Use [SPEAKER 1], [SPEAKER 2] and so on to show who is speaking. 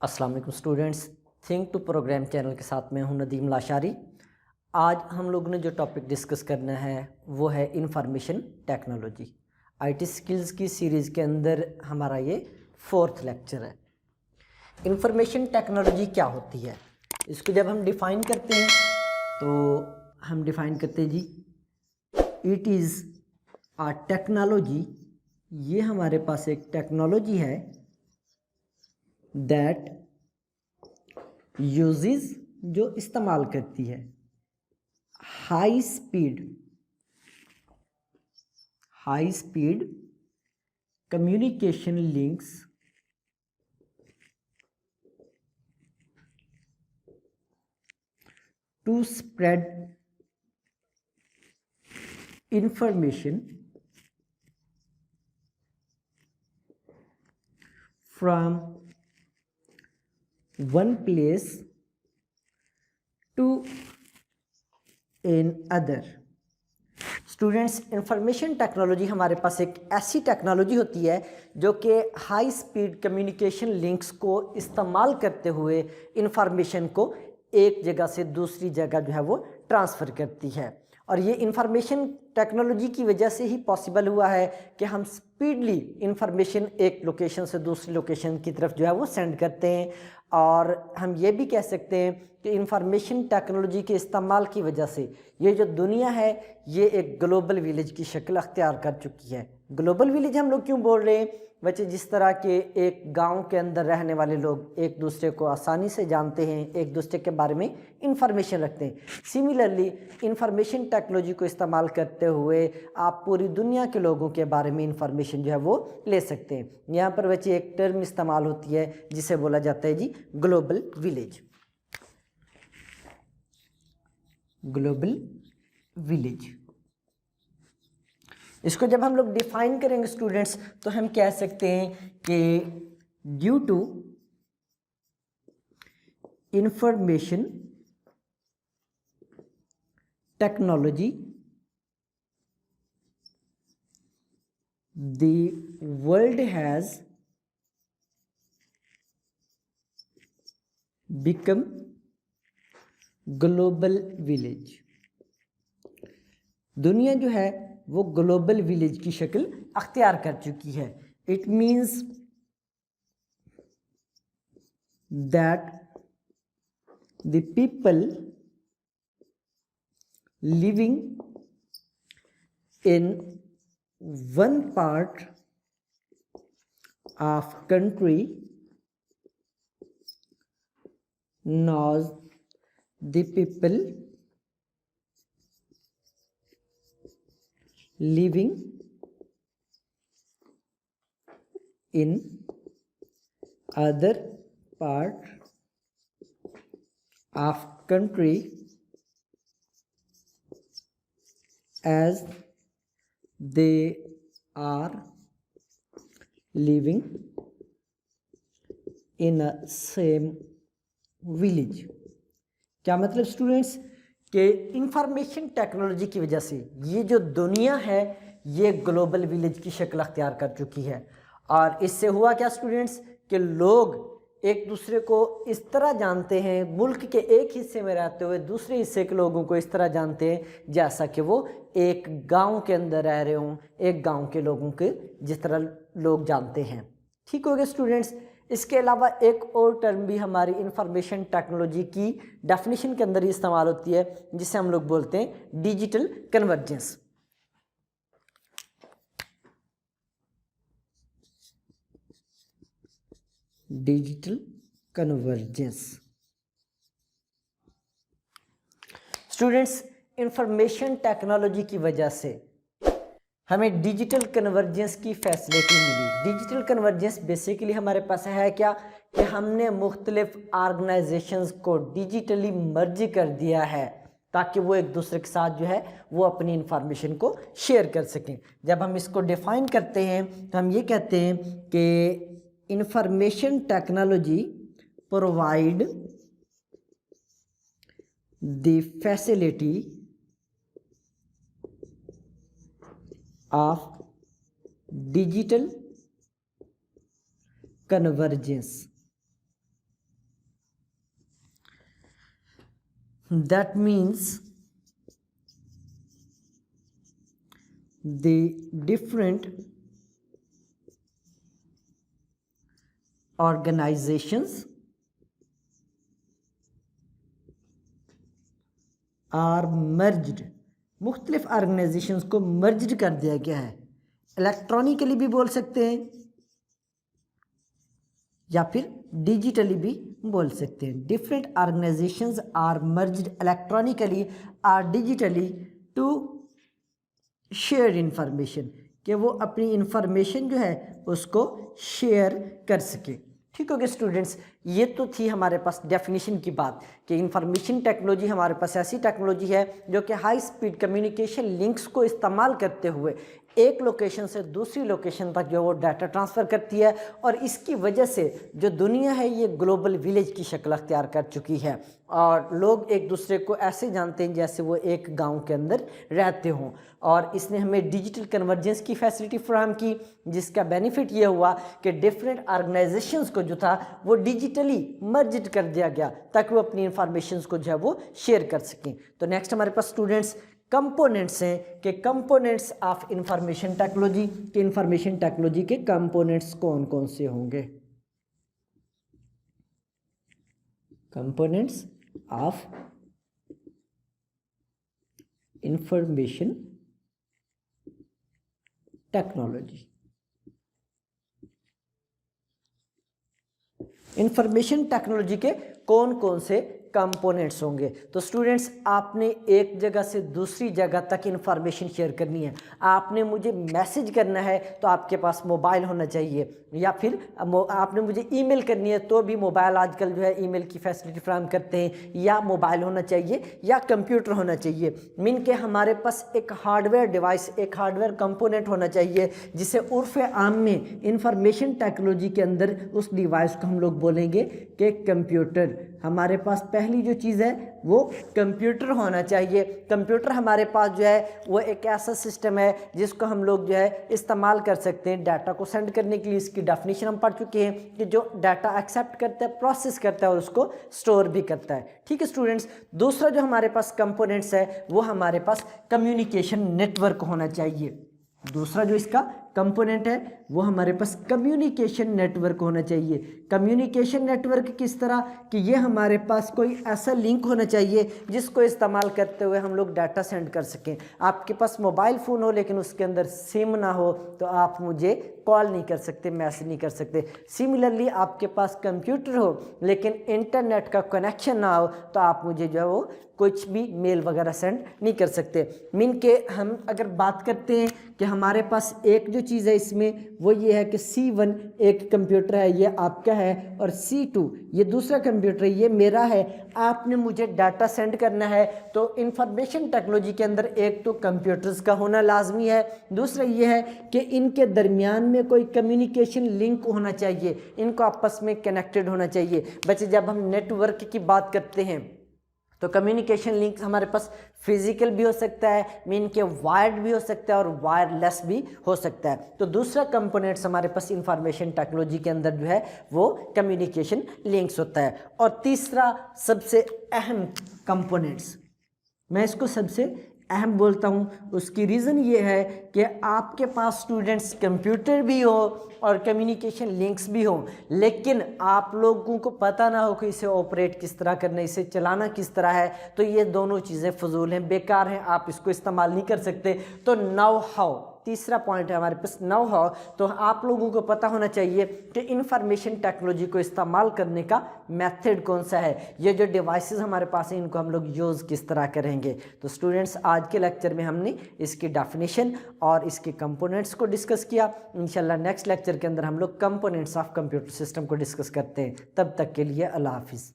[SPEAKER 1] अस्सलाम वालेकुम students, think to program channel के साथ मैं हूं नदीम लाशारी। आज हम लोग ने जो टॉपिक डिस्कस करना है वो है इंफॉर्मेशन टेक्नोलॉजी। आईटी स्किल्स की सीरीज़ के अंदर हमारा ये 4th लेक्चर है। इंफॉर्मेशन टेक्नोलॉजी क्या होती है, इसको जब हम डिफ़ाइन करते हैं तो हम डिफ़ाइन करते हैं जी, इट इज़ आ टेक्नोलॉजी। ये हमारे पास एक टेक्नोलॉजी है दैट यूजेस, जो इस्तेमाल करती है high speed communication links to spread information from one place to another. Students, information technology हमारे पास एक ऐसी टेक्नोलॉजी होती है जो कि हाई स्पीड कम्युनिकेशन लिंक्स को इस्तेमाल करते हुए इंफॉर्मेशन को एक जगह से दूसरी जगह जो है वो ट्रांसफ़र करती है। और ये इंफॉर्मेशन टेक्नोलॉजी की वजह से ही पॉसिबल हुआ है कि हम स्पीडली इंफॉर्मेशन एक लोकेशन से दूसरी लोकेशन की तरफ जो है वो सेंड करते हैं। और हम ये भी कह सकते हैं कि इंफॉर्मेशन टेक्नोलॉजी के इस्तेमाल की वजह से ये जो दुनिया है ये एक ग्लोबल विलेज की शक्ल अख्तियार कर चुकी है। ग्लोबल विलेज हम लोग क्यों बोल रहे हैं बच्चे? जिस तरह के एक गांव के अंदर रहने वाले लोग एक दूसरे को आसानी से जानते हैं, एक दूसरे के बारे में इंफॉर्मेशन रखते हैं, सिमिलरली इंफॉर्मेशन टेक्नोलॉजी को इस्तेमाल करते हुए आप पूरी दुनिया के लोगों के बारे में इंफॉर्मेशन जो है वो ले सकते हैं। यहाँ पर बच्चे एक टर्म इस्तेमाल होती है जिसे बोला जाता है जी ग्लोबल विलेज। ग्लोबल विलेज, इसको जब हम लोग डिफाइन करेंगे स्टूडेंट्स तो हम कह सकते हैं कि due to information technology the world has become global village. दुनिया जो है वो ग्लोबल विलेज की शक्ल अख्तियार कर चुकी है। It means that the people living in one part of country knows the people living in other part of country as they are living in a same village. क्या मतलब स्टूडेंट्स कि information technology की वजह से ये जो दुनिया है ये ग्लोबल विलेज की शक्ल अख्तियार कर चुकी है। और इससे हुआ क्या स्टूडेंट्स कि लोग एक दूसरे को इस तरह जानते हैं, मुल्क के एक हिस्से में रहते हुए दूसरे हिस्से के लोगों को इस तरह जानते हैं जैसा कि वो एक गांव के अंदर रह रहे हों, एक गांव के लोगों के जिस तरह लोग जानते हैं। ठीक हो गया स्टूडेंट्स। इसके अलावा एक और टर्म भी हमारी इंफॉर्मेशन टेक्नोलॉजी की डेफिनेशन के अंदर ही इस्तेमाल होती है जिसे हम लोग बोलते हैं digital convergence. Digital convergence students, information technology की वजह से हमें डिजिटल कन्वर्जेंस की फैसिलिटी मिली। डिजिटल कन्वर्जेंस बेसिकली हमारे पास है क्या कि हमने मुख्तलिफ ऑर्गेनाइजेशंस को डिजिटली मर्ज कर दिया है ताकि वो एक दूसरे के साथ जो है वो अपनी इंफॉर्मेशन को शेयर कर सकें। जब हम इसको डिफाइन करते हैं तो हम ये कहते हैं कि information technology provide the facility of digital convergence that means the different organizations are merged, मुख्तलिफ ऑर्गेनाइजेशंस को मर्ज कर दिया गया है। इलेक्ट्रॉनिकली भी बोल सकते हैं या फिर डिजिटली भी बोल सकते हैं। Different organisations are merged electronically और डिजिटली टू शेयर इंफॉर्मेशन, कि वो अपनी इंफॉर्मेशन जो है उसको शेयर कर सके। ठीक हो गया स्टूडेंट्स, ये तो थी हमारे पास डेफिनेशन की बात कि इंफॉर्मेशन टेक्नोलॉजी हमारे पास ऐसी टेक्नोलॉजी है जो कि हाई स्पीड कम्युनिकेशन लिंक्स को इस्तेमाल करते हुए एक लोकेशन से दूसरी लोकेशन तक जो वो डाटा ट्रांसफ़र करती है, और इसकी वजह से जो दुनिया है ये ग्लोबल विलेज की शक्ल अख्तियार कर चुकी है और लोग एक दूसरे को ऐसे जानते हैं जैसे वो एक गांव के अंदर रहते हों। और इसने हमें डिजिटल कन्वर्जेंस की फैसिलिटी फराहम की, जिसका बेनिफिट ये हुआ कि डिफरेंट ऑर्गेनाइजेशंस को जो था वो डिजिटली मर्ज कर दिया गया ताकि वो अपनी इंफॉर्मेशंस को जो है वो शेयर कर सकें। तो नेक्स्ट हमारे पास स्टूडेंट्स कंपोनेंट्स हैं कि कंपोनेंट्स ऑफ इंफॉर्मेशन टेक्नोलॉजी, के इंफॉर्मेशन टेक्नोलॉजी के कंपोनेंट्स कौन कौन से होंगे। Components of information technology. Information technology के कौन कौन से कंपोनेंट्स होंगे। तो स्टूडेंट्स आपने एक जगह से दूसरी जगह तक इंफॉर्मेशन शेयर करनी है, आपने मुझे मैसेज करना है तो आपके पास मोबाइल होना चाहिए, या फिर आपने मुझे ईमेल करनी है तो भी मोबाइल आजकल जो है ईमेल की फैसिलिटी फराहम करते हैं, या मोबाइल होना चाहिए या कंप्यूटर होना चाहिए। मीन के हमारे पास एक हार्डवेयर डिवाइस, एक हार्डवेयर कंपोनेंट होना चाहिए जिसे उर्फ़ आम में इंफॉर्मेशन टेक्नोलॉजी के अंदर उस डिवाइस को हम लोग बोलेंगे कि कंप्यूटर। हमारे पास पहली जो चीज़ है वो कंप्यूटर होना चाहिए। कंप्यूटर हमारे पास जो है वो एक ऐसा सिस्टम है जिसको हम लोग जो है इस्तेमाल कर सकते हैं डाटा को सेंड करने के लिए। इसकी डेफिनेशन हम पढ़ चुके हैं कि जो डाटा एक्सेप्ट करता है, प्रोसेस करता है और उसको स्टोर भी करता है। ठीक है स्टूडेंट्स, दूसरा जो हमारे पास कंपोनेंट्स है वो हमारे पास कम्युनिकेशन नेटवर्क होना चाहिए। दूसरा जो इसका कंपोनेंट है वो हमारे पास कम्युनिकेशन नेटवर्क होना चाहिए। कम्युनिकेशन नेटवर्क किस तरह कि ये हमारे पास कोई ऐसा लिंक होना चाहिए जिसको इस्तेमाल करते हुए हम लोग डाटा सेंड कर सकें। आपके पास मोबाइल फ़ोन हो लेकिन उसके अंदर सिम ना हो तो आप मुझे कॉल नहीं कर सकते, मैसेज नहीं कर सकते। सिमिलरली आपके पास कंप्यूटर हो लेकिन इंटरनेट का कनेक्शन ना हो तो आप मुझे जो है वो कुछ भी मेल वगैरह सेंड नहीं कर सकते। मीन के हम अगर बात करते हैं कि हमारे पास एक जो चीज़ है इसमें वो ये है कि C1 एक कंप्यूटर है, ये आपका है, और C2 ये दूसरा कंप्यूटर है, ये मेरा है। आपने मुझे डाटा सेंड करना है तो इंफॉर्मेशन टेक्नोलॉजी के अंदर एक तो कंप्यूटर्स का होना लाजमी है, दूसरा ये है कि इनके दरमियान में कोई कम्युनिकेशन लिंक होना चाहिए, इनको आपस में कनेक्टेड होना चाहिए। बच्चे जब हम नेटवर्क की बात करते हैं तो कम्युनिकेशन लिंक हमारे पास फिजिकल भी हो सकता है, मीन के वायर्ड भी हो सकता है और वायरलेस भी हो सकता है। तो दूसरा कंपोनेंट्स हमारे पास इंफॉर्मेशन टेक्नोलॉजी के अंदर जो है वो कम्युनिकेशन लिंक्स होता है। और तीसरा सबसे अहम कंपोनेंट्स, मैं इसको सबसे अहम बोलता हूँ, उसकी रीज़न ये है कि आपके पास स्टूडेंट्स कंप्यूटर भी हो और कम्युनिकेशन लिंक्स भी हो, लेकिन आप लोगों को पता ना हो कि इसे ऑपरेट किस तरह करना, इसे चलाना किस तरह है, तो ये दोनों चीज़ें फजूल हैं, बेकार हैं, आप इसको इस्तेमाल नहीं कर सकते। तो नो हाउ, तीसरा पॉइंट है हमारे पास नो हाउ। तो आप लोगों को पता होना चाहिए कि इंफॉर्मेशन टेक्नोलॉजी को इस्तेमाल करने का मेथड कौन सा है, ये जो डिवाइसेस हमारे पास हैं इनको हम लोग यूज़ किस तरह करेंगे। तो स्टूडेंट्स आज के लेक्चर में हमने इसकी डेफिनेशन और इसके कंपोनेंट्स को डिस्कस किया। इंशाल्लाह नेक्स्ट लेक्चर के अंदर हम लोग कंपोनेंट्स ऑफ कंप्यूटर सिस्टम को डिस्कस करते हैं। तब तक के लिए अल्लाह हाफिज़।